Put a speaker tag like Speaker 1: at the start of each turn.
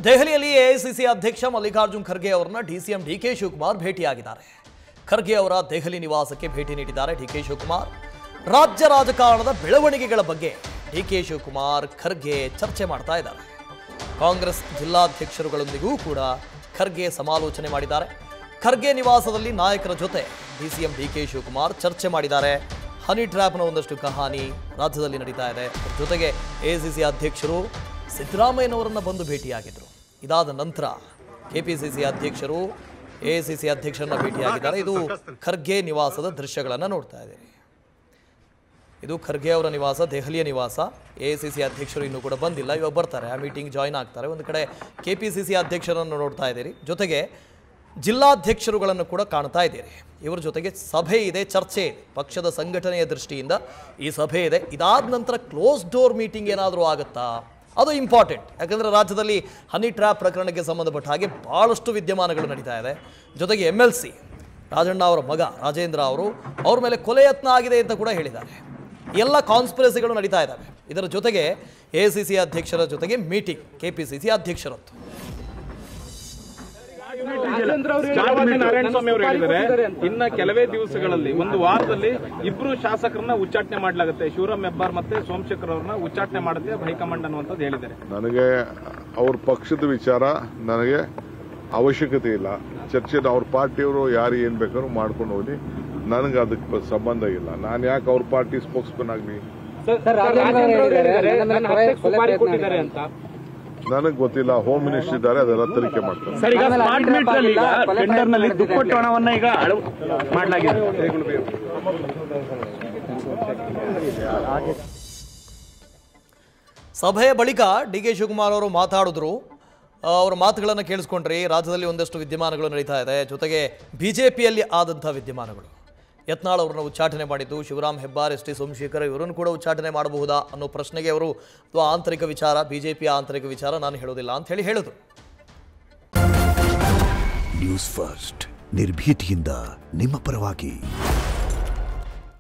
Speaker 1: ದೆಹಲಿಯಲ್ಲಿ ಎಐಸಿಸಿ ಅಧ್ಯಕ್ಷ ಮಲ್ಲಿಕಾರ್ಜುನ್ ಖರ್ಗೆ ಅವರನ್ನ ಡಿಸಿಎಂ ಡಿಕೆ ಶಿವಕುಮಾರ್ ಭೇಟಿಯಾಗಿದ್ದಾರೆ. ಖರ್ಗೆ ಅವರ ದೆಹಲಿ ನಿವಾಸಕ್ಕೆ ಭೇಟಿ ನೀಡಿದ್ದಾರೆ ಡಿಕೆ ಶಿವಕುಮಾರ್. ರಾಜ್ಯ ರಾಜಕಾರಣದ ಬೆಳವಣಿಗೆಗಳ ಬಗ್ಗೆ ಡಿಕೆ ಶಿವಕುಮಾರ್ ಖರ್ಗೆ ಚರ್ಚೆ ಮಾಡ್ತಾ ಇದ್ದಾರೆ. ಕಾಂಗ್ರೆಸ್ ಜಿಲ್ಲಾಧ್ಯಕ್ಷರುಗಳೊಂದಿಗೂ ಕೂಡ ಖರ್ಗೆ ಸಮಾಲೋಚನೆ ಮಾಡಿದ್ದಾರೆ. ಖರ್ಗೆ ನಿವಾಸದಲ್ಲಿ ನಾಯಕರ ಜೊತೆ ಡಿಸಿಎಂ ಡಿಕೆ ಶಿವಕುಮಾರ್ ಚರ್ಚೆ ಮಾಡಿದ್ದಾರೆ. ಹನಿ ಟ್ರ್ಯಾಪ್ನ ಒಂದಷ್ಟು ಕಹಾನಿ ರಾಜ್ಯದಲ್ಲಿ ನಡೀತಾ ಇದೆ. ಜೊತೆಗೆ ಎಐಸಿಸಿ ಅಧ್ಯಕ್ಷರು ಸಿದ್ದರಾಮಯ್ಯನವರನ್ನ ಬಂದು ಭೇಟಿಯಾಗಿದ್ದರು. ಇದಾದ ನಂತರ ಕೆಪಿಸಿಸಿ ಅಧ್ಯಕ್ಷರು ಎಐಸಿಸಿ ಅಧ್ಯಕ್ಷರನ್ನ ಭೇಟಿಯಾಗಿದ್ದಾರೆ. ಇದು ಖರ್ಗೆ ನಿವಾಸದ ದೃಶ್ಯಗಳನ್ನು ನೋಡ್ತಾ ಇದ್ದೀರಿ. ಇದು ಖರ್ಗೆ ಅವರ ನಿವಾಸ, ದೆಹಲಿಯ ನಿವಾಸ. ಎಐಸಿಸಿ ಅಧ್ಯಕ್ಷರು ಇನ್ನೂ ಕೂಡ ಬಂದಿಲ್ಲ, ಇವಾಗ ಬರ್ತಾರೆ, ಆ ಮೀಟಿಂಗ್ ಜಾಯ್ನ್ ಆಗ್ತಾರೆ. ಒಂದು ಕಡೆ ಕೆಪಿಸಿಸಿ ಅಧ್ಯಕ್ಷರನ್ನು ನೋಡ್ತಾ ಇದ್ದೀರಿ, ಜೊತೆಗೆ ಜಿಲ್ಲಾಧ್ಯಕ್ಷರುಗಳನ್ನು ಕೂಡ ಕಾಣ್ತಾ ಇದ್ದೀರಿ. ಇವರ ಜೊತೆಗೆ ಸಭೆ ಇದೆ, ಚರ್ಚೆ ಇದೆ. ಪಕ್ಷದ ಸಂಘಟನೆಯ ದೃಷ್ಟಿಯಿಂದ ಈ ಸಭೆ ಇದೆ. ಇದಾದ ನಂತರ ಕ್ಲೋಸ್ ಡೋರ್ ಮೀಟಿಂಗ್ ಏನಾದರೂ ಆಗುತ್ತಾ, ಅದು ಇಂಪಾರ್ಟೆಂಟ್. ಯಾಕಂದರೆ ರಾಜ್ಯದಲ್ಲಿ ಹನಿ ಟ್ರ್ಯಾಪ್ ಪ್ರಕರಣಕ್ಕೆ ಸಂಬಂಧಪಟ್ಟ ಹಾಗೆ ಭಾಳಷ್ಟು ವಿದ್ಯಮಾನಗಳು ನಡೀತಾ ಇದೆ. ಜೊತೆಗೆ MLC ರಾಜಣ್ಣ ಅವರ ಮಗ ರಾಜೇಂದ್ರ ಅವ್ರ ಮೇಲೆ ಕೊಲೆ ಯತ್ನ ಆಗಿದೆ ಅಂತ ಕೂಡ ಹೇಳಿದ್ದಾರೆ. ಎಲ್ಲ ಕಾನ್ಸ್ಪಿರಸಿಗಳು ನಡೀತಾ ಇದ್ದಾವೆ. ಇದರ ಜೊತೆಗೆ ಎಐಸಿಸಿ ಅಧ್ಯಕ್ಷರ ಜೊತೆಗೆ ಮೀಟಿಂಗ್ ಕೆಪಿಸಿಸಿ ಅಧ್ಯಕ್ಷರದ್ದು.
Speaker 2: ನಾರಾಯಣಸ್ವಾಮಿ ಅವರು ಹೇಳಿದ್ದಾರೆ, ಇನ್ನ ಕೆಲವೇ ದಿವಸಗಳಲ್ಲಿ, ಒಂದು ವಾರದಲ್ಲಿ ಇಬ್ರು ಶಾಸಕರನ್ನ ಉಚ್ಚಾಟನೆ ಮಾಡಲಾಗುತ್ತೆ. ಶಿವರಾಮ್ ಹೆಬ್ಬಾರ್ ಮತ್ತೆ ಸೋಮಶೇಖರ್ ಅವ್ರನ್ನ ಉಚ್ಚಾಟನೆ ಮಾಡುತ್ತೆ ಹೈಕಮಾಂಡ್ ಅನ್ನುವಂಥದ್ದು ಹೇಳಿದ್ದಾರೆ.
Speaker 3: ನನಗೆ ಅವ್ರ ಪಕ್ಷದ ವಿಚಾರ ನನಗೆ ಅವಶ್ಯಕತೆ ಇಲ್ಲ. ಚರ್ಚೆ ಅವ್ರ ಪಾರ್ಟಿಯವರು ಯಾರು ಏನ್ ಬೇಕಾದ್ರೂ ಮಾಡ್ಕೊಂಡು ಹೋಗಿ, ನನಗೆ ಅದಕ್ಕೆ ಸಂಬಂಧ ಇಲ್ಲ. ನಾನು ಯಾಕೆ ಅವ್ರ ಪಾರ್ಟಿ ಸ್ಪೋಕ್ಸ್ಮನ್ ಆಗಲಿ? ನನಗೆ ಗೊತ್ತಿಲ್ಲ. ಹೋಮ್ ಮಿನಿಸ್ಟರ್ ಇದ್ದಾರೆ, ಅದೆಲ್ಲ ತನಿಖೆ ಮಾಡ್ತಾರೆ.
Speaker 1: ಸಭೆಯ ಬಳಿಕ ಡಿಕೆ ಶಿವಕುಮಾರ್ ಅವರು ಮಾತಾಡಿದ್ರು. ಅವರ ಮಾತುಗಳನ್ನು ಕೇಳಿಸ್ಕೊಂಡ್ರಿ. ರಾಜ್ಯದಲ್ಲಿ ಒಂದಷ್ಟು ವಿದ್ಯಮಾನಗಳು ನಡೀತಾ ಇದೆ. ಜೊತೆಗೆ ಬಿಜೆಪಿಯಲ್ಲಿ ಆದಂಥ ವಿದ್ಯಮಾನಗಳು, ಯತ್ನಾಳ್ ಅವರನ್ನು ಉಚ್ಚಾಟನೆ ಮಾಡಿದ್ದು, ಶಿವರಾಮ್ ಹೆಬ್ಬಾರ್, ST ಸೋಮಶೇಖರ್ ಇವರನ್ನು ಕೂಡ ಉಚ್ಚಾಟನೆ ಮಾಡಬಹುದಾ ಅನ್ನೋ ಪ್ರಶ್ನೆಗೆ ಅವರು ಆಂತರಿಕ ವಿಚಾರ, ಬಿಜೆಪಿಯ ಆಂತರಿಕ ವಿಚಾರ, ನಾನು ಹೇಳೋದಿಲ್ಲ ಅಂತ ಹೇಳಿದರು.
Speaker 4: ನ್ಯೂಸ್ ಫಸ್ಟ್, ನಿರ್ಭೀತಿಯಿಂದ ನಿಮ್ಮ ಪರವಾಗಿ.